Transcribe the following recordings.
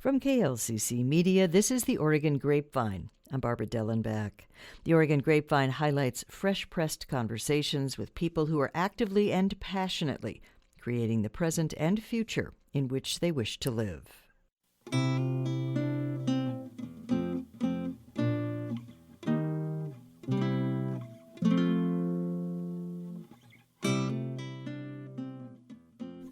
From KLCC Media, this is the Oregon Grapevine. I'm Barbara Dellenback. The Oregon Grapevine highlights fresh-pressed conversations with people who are actively and passionately creating the present and future in which they wish to live.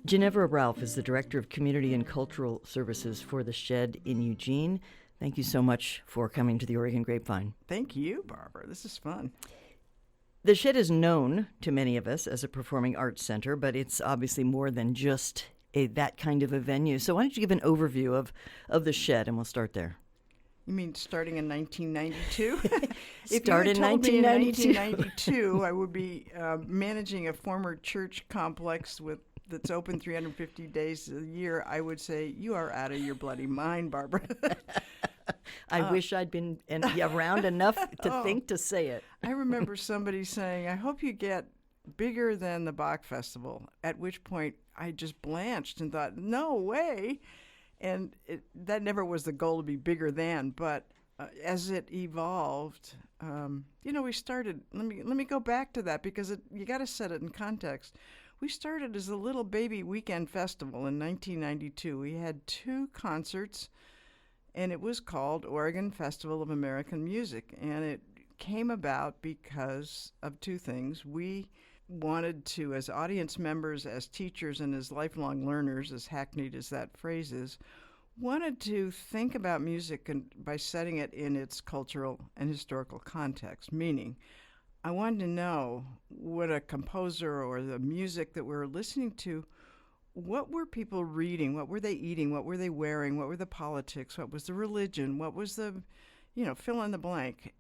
Ginevra Ralph is the Director of Community and Cultural Services for the Shed in Eugene. Thank you so much for coming to the Oregon Grapevine. Thank you, Barbara. This is fun. The Shed is known to many of us as a performing arts center, but it's obviously more than just that kind of a venue. So why don't you give an overview of the Shed, and we'll start there. You mean starting in 1992? Start in 1992, I would be managing a former church complex that's open 350 days a year. I would say, you are out of your bloody mind, Barbara. I wish I'd been around enough to think to say it. I remember somebody saying, I hope you get bigger than the Bach Festival, at which point I just blanched and thought, no way. And that never was the goal to be bigger than, but as it evolved, we started, let me go back to that because you got to set it in context. We started as a little baby weekend festival in 1992. We had 2 concerts, and it was called Oregon Festival of American Music, and it came about because of 2 things. We wanted to, as audience members, as teachers, and as lifelong learners, as hackneyed as that phrase is, wanted to think about music by setting it in its cultural and historical context, meaning I wanted to know what a composer or the music that we were listening to, what were people reading, what were they eating, what were they wearing, what were the politics, what was the religion, what was the, fill in the blank,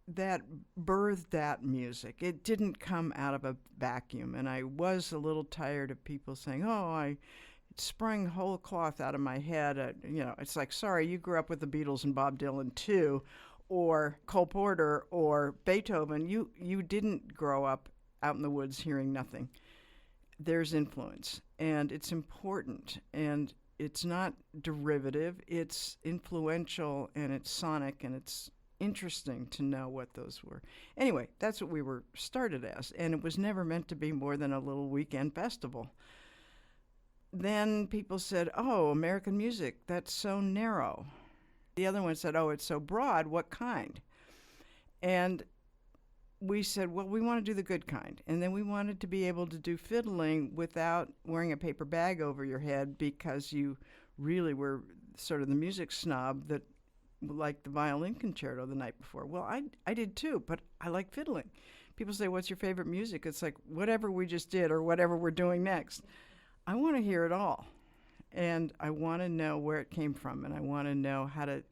that birthed that music. It didn't come out of a vacuum, and I was a little tired of people saying, I sprung whole cloth out of my head. It's like, sorry, you grew up with the Beatles and Bob Dylan too, or Cole Porter or Beethoven. You didn't grow up out in the woods hearing nothing. There's influence, and it's important, and it's not derivative. It's influential, and it's sonic, and it's interesting to know what those were. Anyway, that's what we were started as, and it was never meant to be more than a little weekend festival. Then people said, American music, that's so narrow. The other one said, it's so broad, what kind? And we said, well, we want to do the good kind. And then we wanted to be able to do fiddling without wearing a paper bag over your head because you really were sort of the music snob that liked the violin concerto the night before. Well, I did too, but I like fiddling. People say, what's your favorite music? It's like, whatever we just did or whatever we're doing next. I want to hear it all. And I want to know where it came from, and I want to know how to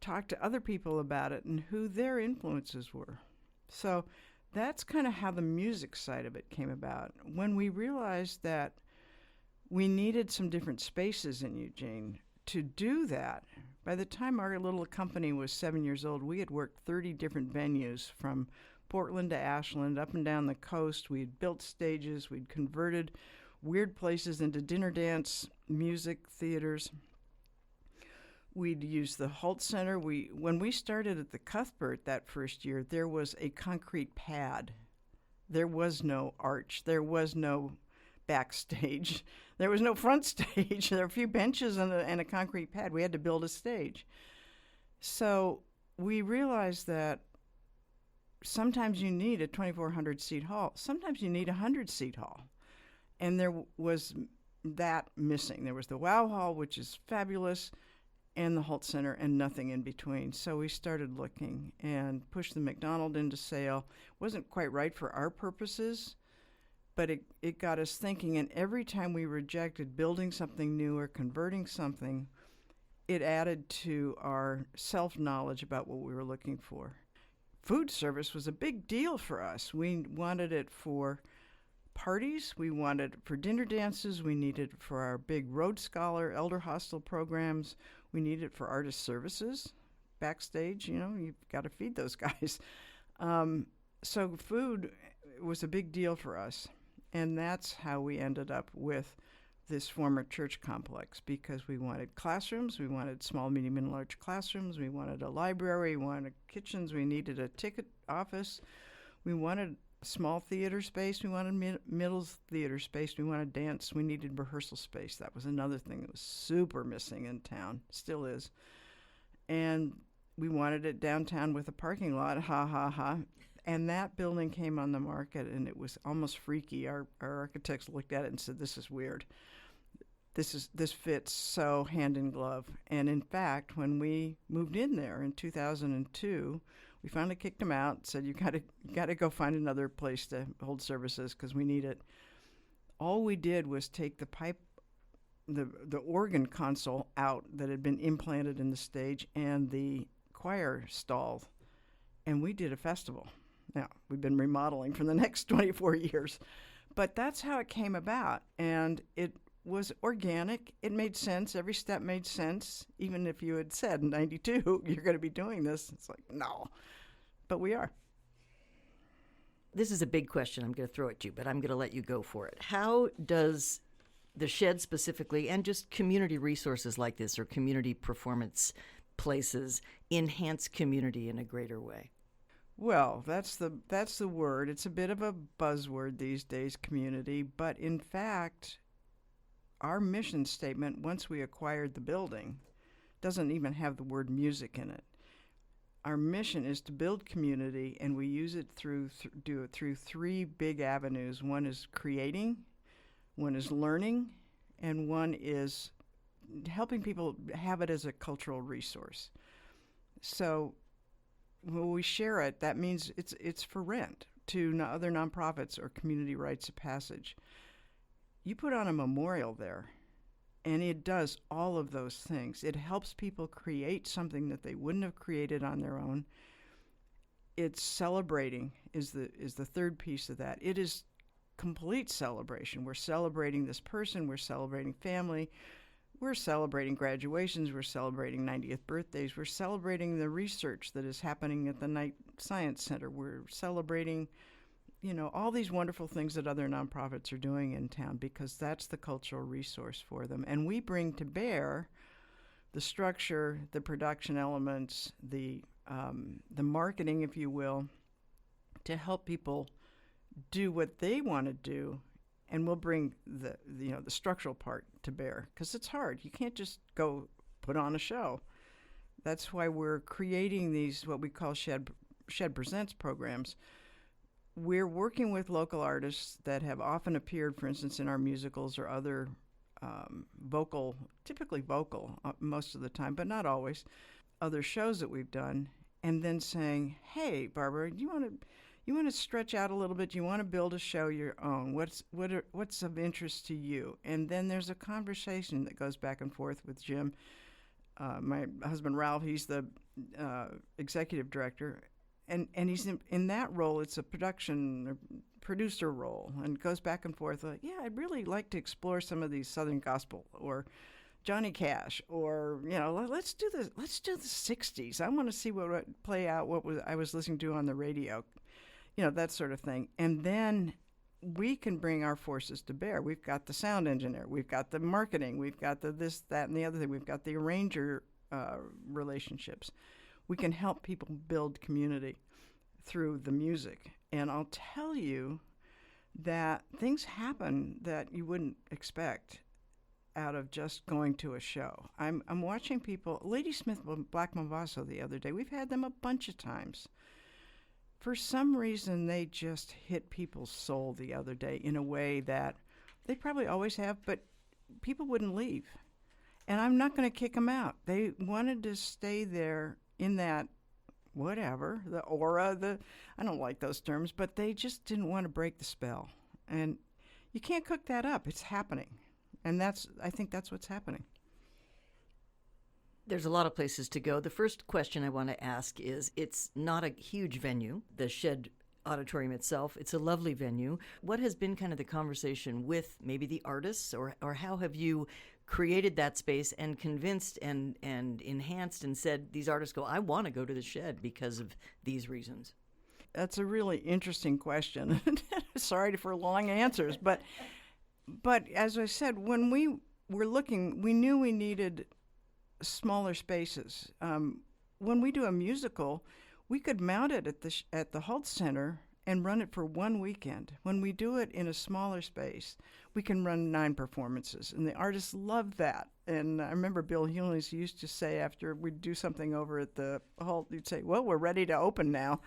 talk to other people about it and who their influences were. So that's kind of how the music side of it came about. When we realized that we needed some different spaces in Eugene to do that, by the time our little company was 7 years old, we had worked 30 different venues from Portland to Ashland, up and down the coast. We had built stages. We'd converted weird places into dinner dance, music, theaters. We'd use the Holt Center. When we started at the Cuthbert that first year, there was a concrete pad. There was no arch. There was no backstage. There was no front stage. There were a few benches and a concrete pad. We had to build a stage. So we realized that sometimes you need a 2,400-seat hall. Sometimes you need a 100-seat hall. And there was that missing. There was the Wow Hall, which is fabulous, and the Holt Center, and nothing in between. So we started looking and pushed the McDonald into sale. Wasn't quite right for our purposes, but it got us thinking. And every time we rejected building something new or converting something, it added to our self-knowledge about what we were looking for. Food service was a big deal for us. We wanted it for parties, we wanted it for dinner dances, we needed it for our big Road Scholar, Elder Hostel programs, we needed it for artist services. Backstage, you've got to feed those guys. So food was a big deal for us, and that's how we ended up with this former church complex because we wanted classrooms, we wanted small, medium, and large classrooms, we wanted a library, we wanted kitchens, we needed a ticket office, we wanted small theater space, we wanted middle theater space, we wanted dance, we needed rehearsal space. That was another thing that was super missing in town, still is. And we wanted it downtown with a parking lot, ha ha ha. And that building came on the market, and it was almost freaky. Our architects looked at it and said, "This is weird. This fits so hand in glove." And in fact, when we moved in there in 2002, we finally kicked them out. Said, "You got to go find another place to hold services because we need it." All we did was take the organ console out that had been implanted in the stage and the choir stall, and we did a festival. Now, we've been remodeling for the next 24 years, but that's how it came about, and it was organic. It made sense. Every step made sense. Even if you had said in 92, you're going to be doing this, it's like, no, but we are. This is a big question I'm going to throw at you, but I'm going to let you go for it. How does the Shed specifically, and just community resources like this or community performance places, enhance community in a greater way? Well, that's the word. It's a bit of a buzzword these days, community, but in fact, our mission statement, once we acquired the building, doesn't even have the word music in it. Our mission is to build community, and we use it through three big avenues. One is creating, one is learning, and one is helping people have it as a cultural resource. So when we share it, that means it's for rent to other nonprofits or community rites of passage. You put on a memorial there, and it does all of those things. It helps people create something that they wouldn't have created on their own. It's celebrating is the third piece of that. It is complete celebration. We're celebrating this person. We're celebrating family. We're celebrating graduations. We're celebrating 90th birthdays. We're celebrating the research that is happening at the Knight Science Center. We're celebrating, all these wonderful things that other nonprofits are doing in town because that's the cultural resource for them. And we bring to bear the structure, the production elements, the marketing, if you will, to help people do what they want to do. And we'll bring the structural part to bear because it's hard. You can't just go put on a show. That's why we're creating these what we call Shed Presents programs. We're working with local artists that have often appeared, for instance, in our musicals or other typically vocal most of the time, but not always, other shows that we've done, and then saying, "Hey, Barbara, do you want to stretch out a little bit? You want to build a show your own? What's of interest to you?" And then there's a conversation that goes back and forth with Jim, my husband Ralph. He's the executive director, and he's in that role. It's a producer role, and goes back and forth. Like, yeah, I'd really like to explore some of these Southern gospel or Johnny Cash, or let's do the 60s. I want to see what would play out. I was listening to on the radio. That sort of thing. And then we can bring our forces to bear. We've got the sound engineer. We've got the marketing. We've got the this, that, and the other thing. We've got the arranger relationships. We can help people build community through the music. And I'll tell you that things happen that you wouldn't expect out of just going to a show. I'm watching people. Ladysmith Black Mambazo the other day. We've had them a bunch of times. For some reason, they just hit people's soul the other day in a way that they probably always have, but people wouldn't leave. And I'm not going to kick them out. They wanted to stay there in that whatever, the aura, I don't like those terms, but they just didn't want to break the spell. And you can't cook that up. It's happening. And I think that's what's happening. There's a lot of places to go. The first question I want to ask is, it's not a huge venue, the Shed Auditorium itself. It's a lovely venue. What has been kind of the conversation with maybe the artists, or how have you created that space and convinced and enhanced and said, these artists go, I want to go to the Shed because of these reasons? That's a really interesting question. Sorry for long answers, but But as I said, when we were looking, we knew we needed smaller spaces. When we do a musical, we could mount it at the Holt Center and run it for one weekend. When we do it in a smaller space, we can run 9 performances, and the artists love that. And I remember Bill Hewlins used to say after we'd do something over at the Holt, he'd say, "Well, we're ready to open now."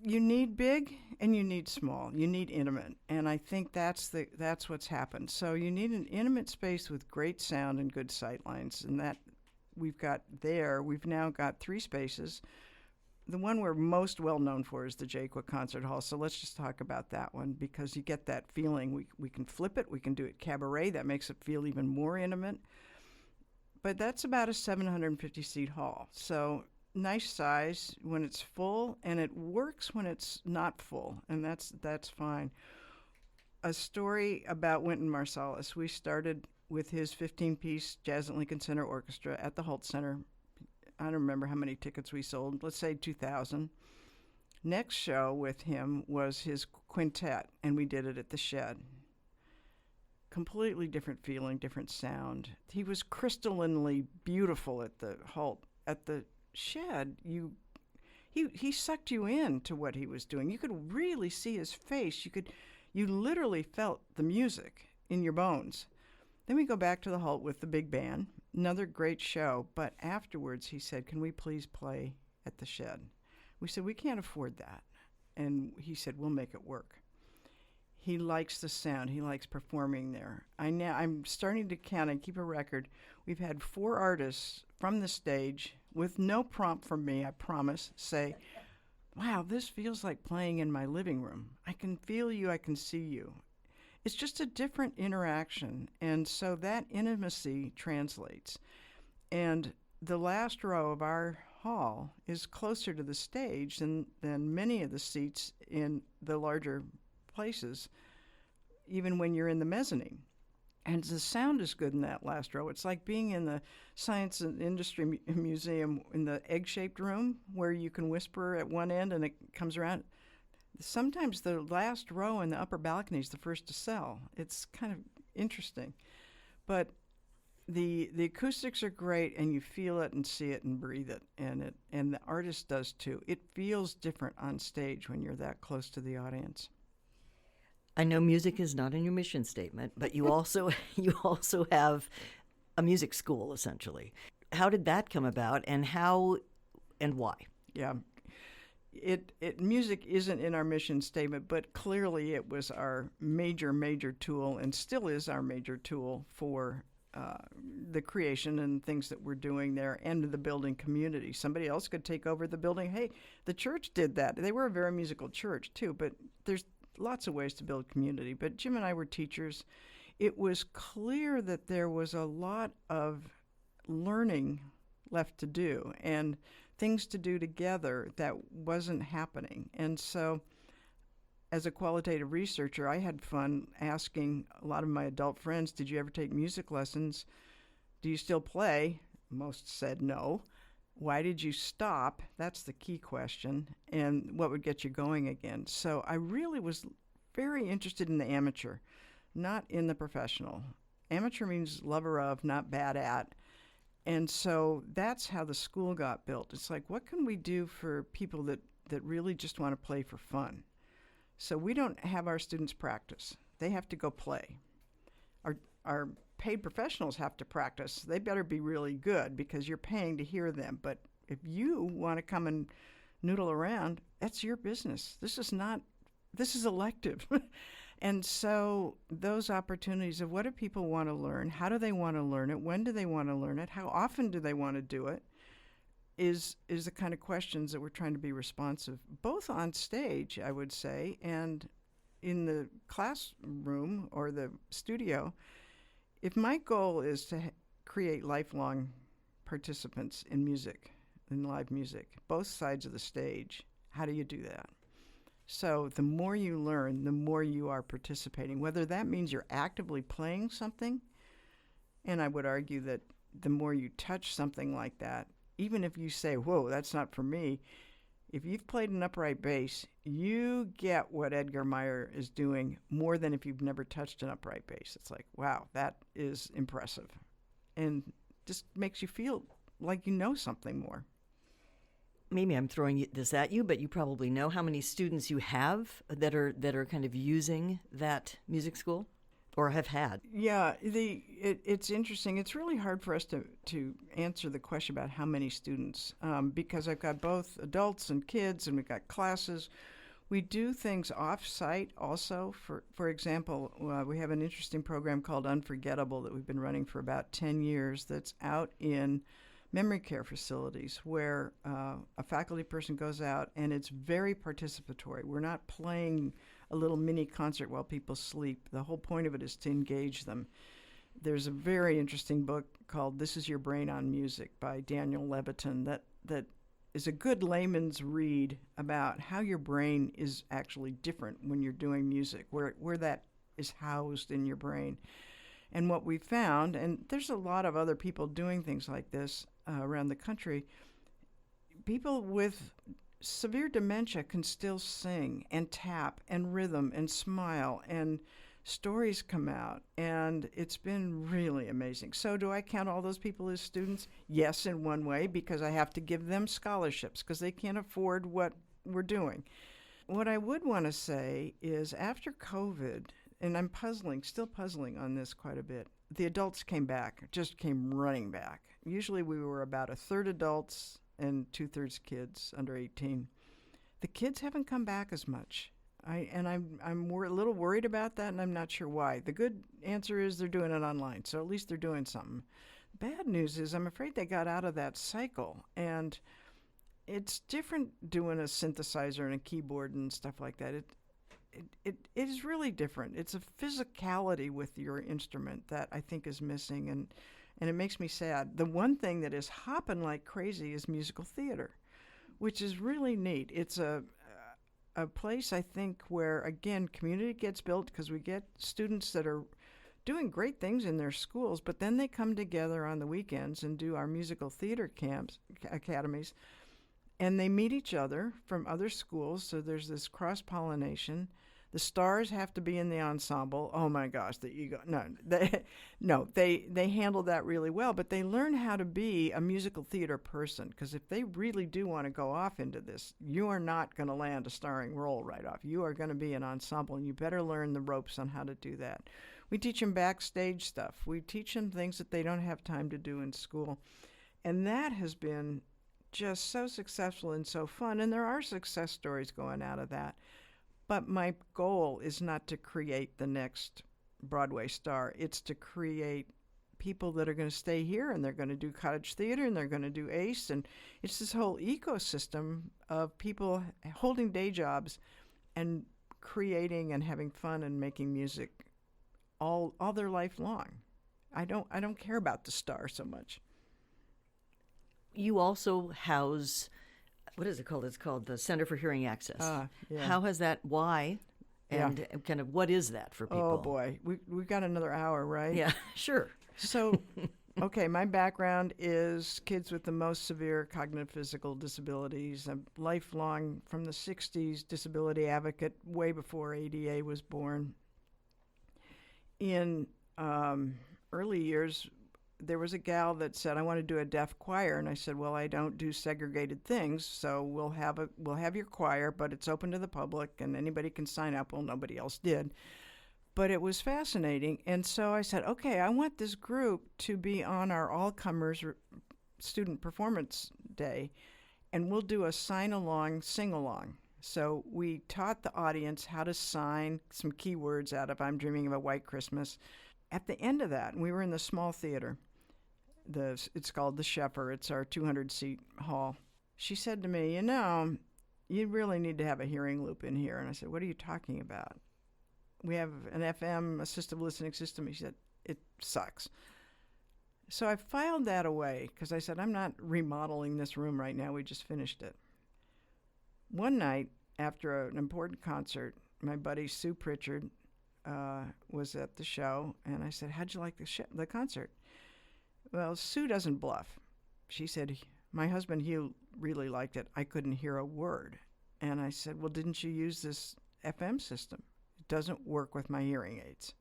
You need big and you need small. You need intimate, and I think that's what's happened. So you need an intimate space with great sound and good sight lines, and that we've got there. We've now got 3 spaces. The one we're most well known for is the Jaqua Concert Hall. So let's just talk about that one, because you get that feeling. We can flip it. We can do it cabaret. That makes it feel even more intimate. But that's about a 750-seat hall. So nice size when it's full, and it works when it's not full, and that's fine. A story about Wynton Marsalis. We started with his 15-piece Jazz at Lincoln Center Orchestra at the Holt Center. I don't remember how many tickets we sold. Let's say 2,000. Next show with him was his quintet, and we did it at the Shed. Completely different feeling, different sound. He was crystallinely beautiful at the Holt. At the Shed, he sucked you in to what he was doing. You could really see his face. You literally felt the music in your bones. Then we go back to the Holt with the big band. Another great show. But afterwards, he said, "Can we please play at the Shed?" We said, "We can't afford that." And he said, "We'll make it work." He likes the sound. He likes performing there. I'm starting to count and keep a record. We've had 4 artists from the stage, with no prompt from me, I promise, say, "Wow, this feels like playing in my living room. I can feel you. I can see you." It's just a different interaction, and so that intimacy translates. And the last row of our hall is closer to the stage than many of the seats in the larger places, even when you're in the mezzanine. And the sound is good in that last row. It's like being in the Science and Industry Museum in the egg-shaped room where you can whisper at one end and it comes around. Sometimes the last row in the upper balcony is the first to sell. It's kind of interesting. But the acoustics are great, and you feel it and see it and breathe it, and the artist does too. It feels different on stage when you're that close to the audience. I know music is not in your mission statement, but you also have a music school, essentially. How did that come about, and how and why? Yeah. Music isn't in our mission statement, but clearly it was our major tool, and still is our major tool for the creation and things that we're doing there, and the building community. Somebody else could take over the building. Hey, the church did that. They were a very musical church too, but there's lots of ways to build community. But Jim and I were teachers. It was clear that there was a lot of learning left to do, and things to do together that wasn't happening. And so as a qualitative researcher, I had fun asking a lot of my adult friends, "Did you ever take music lessons? Do you still play?" Most said no. Why did you stop? That's the key question. And what would get you going again? So I really was very interested in the amateur, not in the professional. Amateur means lover of, not bad at. And so that's how the school got built. It's like, what can we do for people that really just want to play for fun? So we don't have our students practice. They have to go play. Our paid professionals have to practice. They better be really good because you're paying to hear them. But if you want to come and noodle around, that's your business. This is elective. And so those opportunities of what do people want to learn, how do they want to learn it, when do they want to learn it, how often do they want to do it, is the kind of questions that we're trying to be responsive, both on stage, I would say, and in the classroom or the studio. If my goal is to create lifelong participants in music, in live music, both sides of the stage, how do you do that? So the more you learn, the more you are participating, whether that means you're actively playing something. And I would argue that the more you touch something like that, even if you say, "Whoa, that's not for me," If you've played an upright bass, you get what Edgar Meyer is doing more than if you've never touched an upright bass. It's like, wow, that is impressive. And just makes you feel like you know something more. Maybe I'm throwing this at you, but you probably know how many students you have that are kind of using that music school or have had. Yeah, it's interesting. It's really hard for us to answer the question about how many students because I've got both adults and kids, and we've got classes. We do things off-site also. For example, we have an interesting program called Unforgettable that we've been running for about 10 years that's out in memory care facilities where a faculty person goes out, and it's very participatory. We're not playing a little mini concert while people sleep. The whole point of it is to engage them. There's a very interesting book called This Is Your Brain on Music by Daniel Levitin that is a good layman's read about how your brain is actually different when you're doing music, where that is housed in your brain. And what we found, and there's a lot of other people doing things like this around the country, people with severe dementia can still sing and tap and rhythm and smile, and stories come out, and it's been really amazing. So do I count all those people as students? Yes, in one way, because I have to give them scholarships because they can't afford what we're doing. What I would want to say is after COVID, and I'm still puzzling on this quite a bit, the adults came running back. Usually we were about a third adults and 2/3 kids under 18. The kids haven't come back as much. I'm a little worried about that, and I'm not sure why. The good answer is they're doing it online, so at least they're doing something. Bad news is I'm afraid they got out of that cycle, and it's different doing a synthesizer and a keyboard and stuff like that. It is really different. It's a physicality with your instrument that I think is missing, and it makes me sad. The one thing that is hopping like crazy is musical theater, which is really neat. It's a place, I think, where, again, community gets built because we get students that are doing great things in their schools, but then they come together on the weekends and do our musical theater academies, and they meet each other from other schools, so there's this cross-pollination. The stars have to be in the ensemble. Oh my gosh, the ego. They handle that really well, but they learn how to be a musical theater person, because if they really do want to go off into this, you are not going to land a starring role right off. You are going to be an ensemble, and you better learn the ropes on how to do that. We teach them backstage stuff. We teach them things that they don't have time to do in school, and that has been just so successful and so fun, and there are success stories going out of that. But my goal is not to create the next Broadway star. It's to create people that are going to stay here, and they're going to do cottage theater, and they're going to do ACE, and it's this whole ecosystem of people holding day jobs and creating and having fun and making music all their life long. I don't care about the star so much. You also house, what is it called? It's called the Center for Hearing Access. Yeah. How has that, why, and kind of what is that for people? Oh, boy. We've got another hour, right? Yeah, sure. So, okay, my background is kids with the most severe cognitive physical disabilities. I'm lifelong, from the 60s, disability advocate, way before ADA was born. In early years, there was a gal that said, I want to do a deaf choir. And I said, well, I don't do segregated things, so we'll have your choir, but it's open to the public and anybody can sign up. Well, nobody else did. But it was fascinating. And so I said, okay, I want this group to be on our all-comers student performance day, and we'll do a sign-along, sing-along. So we taught the audience how to sign some keywords out of I'm Dreaming of a White Christmas. At the end of that, we were in the small theater. It's called the Sheffer. It's our 200-seat hall. She said to me, you really need to have a hearing loop in here. And I said, what are you talking about? We have an FM assistive listening system. She said, it sucks. So I filed that away because I said, I'm not remodeling this room right now. We just finished it. One night after an important concert, my buddy Sue Pritchard was at the show, and I said, how'd you like the concert? Well, Sue doesn't bluff. She said, My husband, he really liked it. I couldn't hear a word. And I said, well, didn't you use this FM system? It doesn't work with my hearing aids.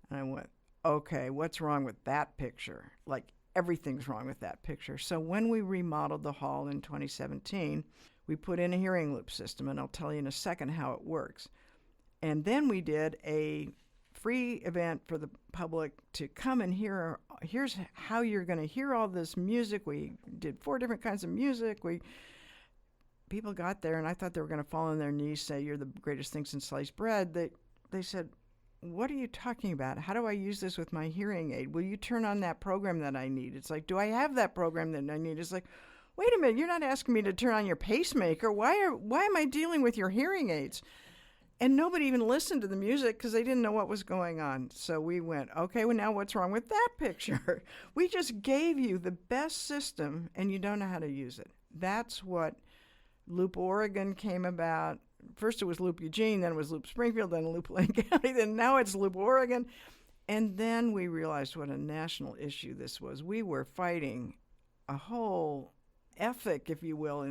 And I went, okay, what's wrong with that picture? Like, everything's wrong with that picture. So when we remodeled the hall in 2017, we put in a hearing loop system, and I'll tell you in a second how it works. And then we did a free event for the public to come and hear. Here's how you're going to hear all this music. We did 4 different kinds of music. People got there, and I thought they were going to fall on their knees, say, you're the greatest thing since sliced bread. They said, what are you talking about? How do I use this with my hearing aid? Will you turn on that program that I need? It's like, do I have that program that I need? It's like, wait a minute, you're not asking me to turn on your pacemaker. Why am I dealing with your hearing aids? And nobody even listened to the music because they didn't know what was going on. So we went, okay, well, now what's wrong with that picture? We just gave you the best system, and you don't know how to use it. That's what Loop Oregon came about. First it was Loop Eugene, then it was Loop Springfield, then Loop Lane County, then now it's Loop Oregon. And then we realized what a national issue this was. We were fighting a whole ethic, if you will,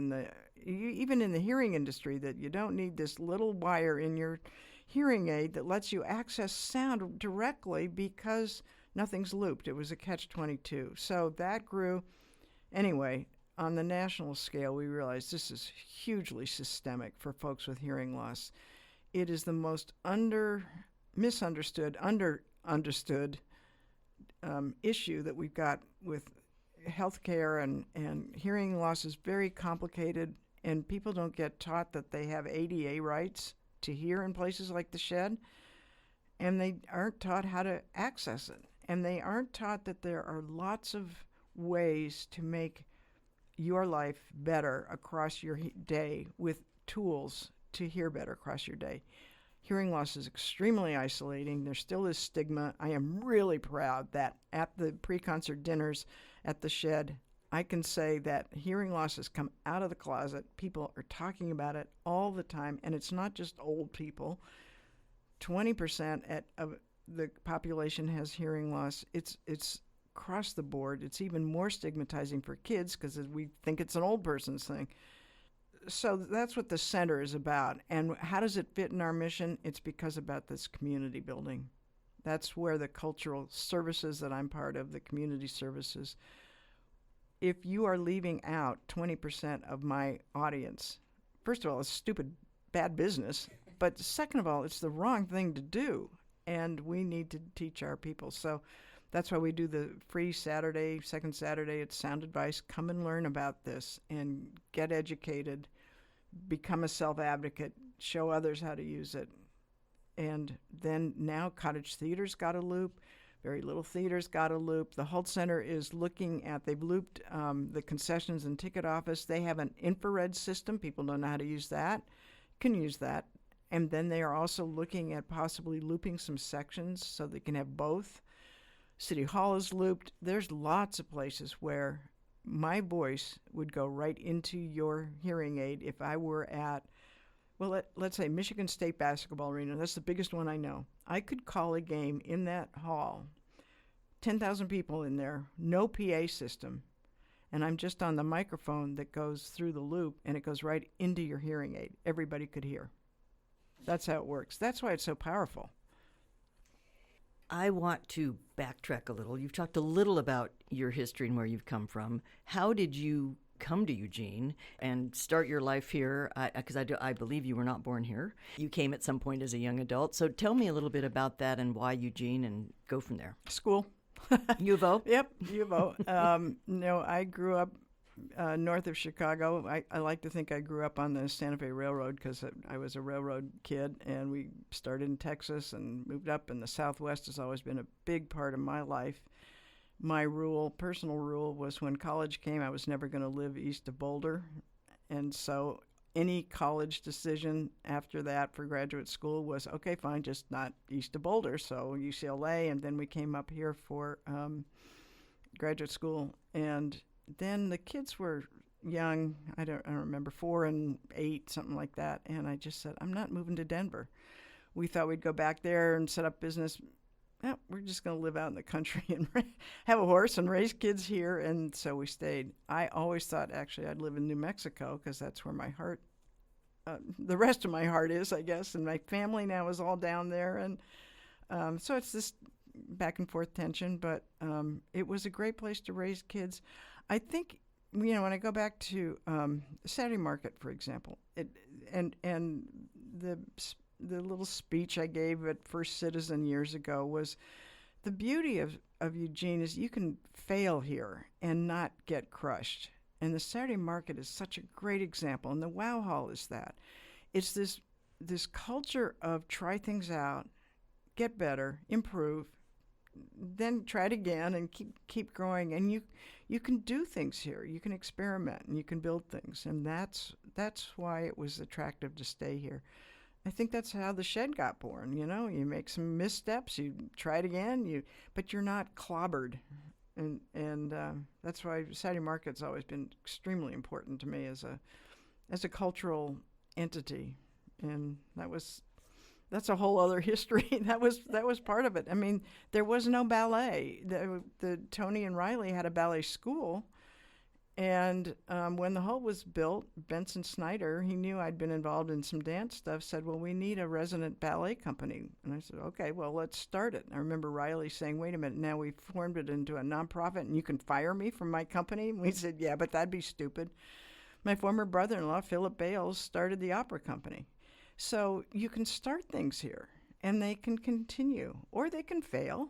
even in the hearing industry, that you don't need this little wire in your hearing aid that lets you access sound directly because nothing's looped. It was a catch-22. So that grew. Anyway, on the national scale, we realized this is hugely systemic for folks with hearing loss. It is the most misunderstood issue that we've got with healthcare, and hearing loss is very complicated, and people don't get taught that they have ADA rights to hear in places like the shed, and they aren't taught how to access it, and they aren't taught that there are lots of ways to make your life better across your day with tools to hear better across your day. Hearing loss is extremely isolating. There still is stigma. I am really proud that at the pre-concert dinners at the shed, I can say that hearing loss has come out of the closet. People are talking about it all the time, and it's not just old people. 20% of the population has hearing loss. It's across the board. It's even more stigmatizing for kids because we think it's an old person's thing. So that's what the center is about. And how does it fit in our mission? It's because about this community building. That's where the cultural services that I'm part of, the community services, if you are leaving out 20% of my audience, first of all, it's stupid, bad business. But second of all, it's the wrong thing to do. And we need to teach our people. So that's why we do the free Saturday, second Saturday, it's Sound Advice. Come and learn about this and get educated, become a self-advocate, show others how to use it. And then now Cottage Theater's got a loop. Very Little Theater's got a loop. The Hult Center is looking at, they've looped the concessions and ticket office. They have an infrared system. People don't know how to use that. Can use that. And then they are also looking at possibly looping some sections so they can have both. City Hall is looped. There's lots of places where my voice would go right into your hearing aid if I were at, well, let's say Michigan State Basketball Arena. That's the biggest one I know. I could call a game in that hall, 10,000 people in there, no PA system, and I'm just on the microphone that goes through the loop, and it goes right into your hearing aid. Everybody could hear. That's how it works. That's why it's so powerful. I want to backtrack a little. You've talked a little about your history and where you've come from. How did you come to Eugene and start your life here? Because I believe you were not born here. You came at some point as a young adult. So tell me a little bit about that and why Eugene, and go from there. School. U of O? Yep, U of O. No, I grew up north of Chicago. I like to think I grew up on the Santa Fe Railroad because I was a railroad kid, and we started in Texas and moved up, and the Southwest has always been a big part of my life. My personal rule, was when college came, I was never going to live east of Boulder, and so any college decision after that for graduate school was, okay, fine, just not east of Boulder, so UCLA, and then we came up here for graduate school, and then the kids were young. I don't remember, 4 and 8, something like that. And I just said, I'm not moving to Denver. We thought we'd go back there and set up business oh, we're just going to live out in the country and have a horse and raise kids here. And so we stayed. I always thought, actually, I'd live in New Mexico because that's where my heart, the rest of my heart is, I guess. And my family now is all down there. And so it's this back and forth tension. But it was a great place to raise kids. I think, when I go back to Saturday Market, for example, and the little speech I gave at First Citizen years ago was the beauty of Eugene is you can fail here and not get crushed. And the Saturday Market is such a great example. And the Wow Hall is that. It's this culture of try things out, get better, improve, then try it again and keep growing. And you can do things here. You can experiment and you can build things. And that's why it was attractive to stay here. I think that's how the shed got born. You make some missteps, you try it again, but you're not clobbered, and that's why Saturday Market's always been extremely important to me as a cultural entity, and that's a whole other history. That was part of it. I mean, there was no ballet. The Tony and Riley had a ballet school. And when the hall was built, Benson Snyder, he knew I'd been involved in some dance stuff, said, well, we need a resident ballet company. And I said, okay, well, let's start it. And I remember Riley saying, wait a minute, now we've formed it into a nonprofit and you can fire me from my company? And we said, yeah, but that'd be stupid. My former brother-in-law, Philip Bales, started the opera company. So you can start things here and they can continue, or they can fail.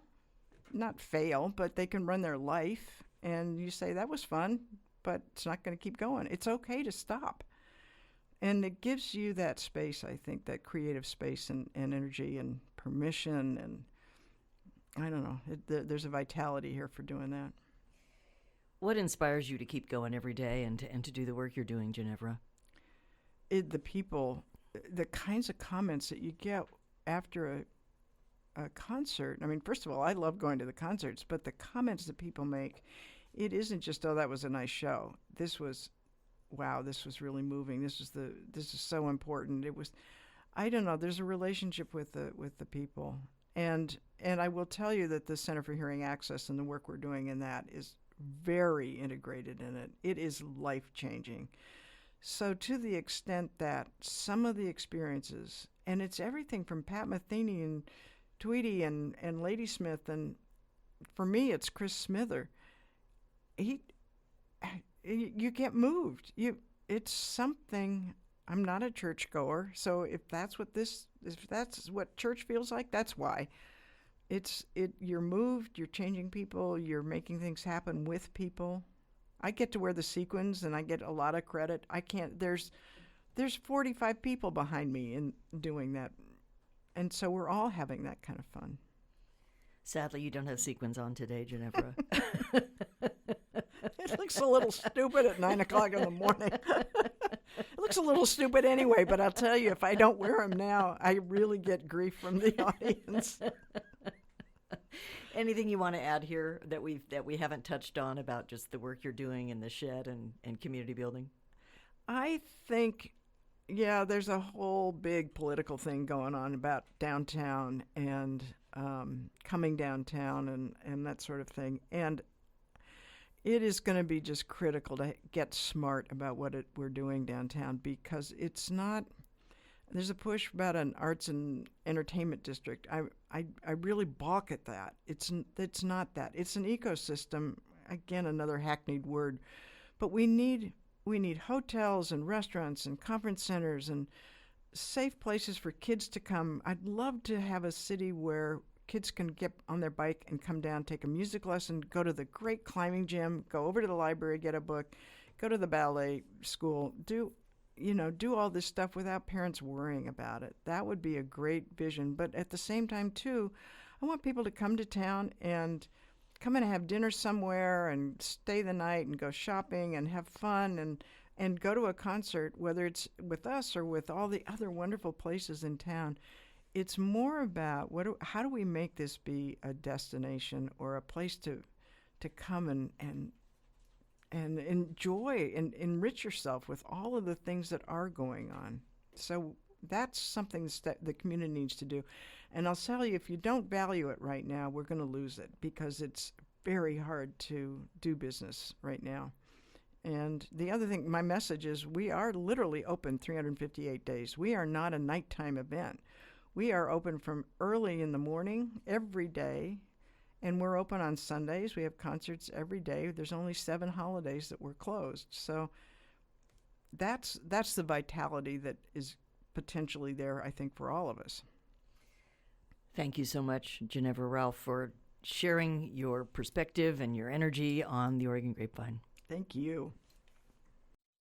Not fail, but they can run their life. And you say, that was fun, but it's not going to keep going. It's okay to stop. And it gives you that space, I think, that creative space and energy and permission. And I don't know, there's a vitality here for doing that. What inspires you to keep going every day and to do the work you're doing, Ginevra? The people, the kinds of comments that you get after a concert. I mean, first of all, I love going to the concerts, but the comments that people make, it isn't just, oh, that was a nice show. This was, wow, this was really moving. This is so important. It was, I don't know, there's a relationship with the people. And I will tell you that the Center for Hearing Access and the work we're doing in that is very integrated in it. It is life-changing. So to the extent that some of the experiences, and it's everything from Pat Metheny and Tweety and Ladysmith, and for me, it's Chris Smither. You get moved. It's something. I'm not a churchgoer, so if that's what church feels like, that's why. You're moved. You're changing people. You're making things happen with people. I get to wear the sequins, and I get a lot of credit. I can't. There's 45 people behind me in doing that. And so we're all having that kind of fun. Sadly, you don't have sequins on today, Ginevra. It looks a little stupid at 9 o'clock in the morning. It looks a little stupid anyway, but I'll tell you, if I don't wear them now, I really get grief from the audience. Anything you want to add here that we haven't touched on about just the work you're doing in the shed and community building? I think, yeah, there's a whole big political thing going on about downtown and coming downtown and that sort of thing. And it is going to be just critical to get smart about what we're doing downtown, because it's not. There's a push about an arts and entertainment district. I really balk at that. It's not that. It's an ecosystem. Again, another hackneyed word, but we need hotels and restaurants and conference centers and safe places for kids to come. I'd love to have a city where kids can get on their bike and come down, take a music lesson, go to the great climbing gym, go over to the library, get a book, go to the ballet school, do all this stuff without parents worrying about it. That would be a great vision. But at the same time, too, I want people to come to town and come and have dinner somewhere and stay the night and go shopping and have fun and go to a concert, whether it's with us or with all the other wonderful places in town. It's more about how do we make this be a destination or a place to come and enjoy and enrich yourself with all of the things that are going on. So that's something that the community needs to do. And I'll tell you, if you don't value it right now, we're going to lose it, because it's very hard to do business right now. And the other thing, my message is, we are literally open 358 days. We are not a nighttime event. We are open from early in the morning every day, and we're open on Sundays. We have concerts every day. There's only 7 holidays that we're closed. So that's the vitality that is potentially there, I think, for all of us. Thank you so much, Ginevra Ralph, for sharing your perspective and your energy on the Oregon Grapevine. Thank you.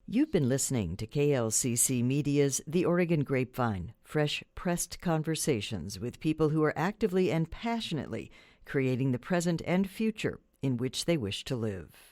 You've been listening to KLCC Media's The Oregon Grapevine, fresh pressed conversations with people who are actively and passionately creating the present and future in which they wish to live.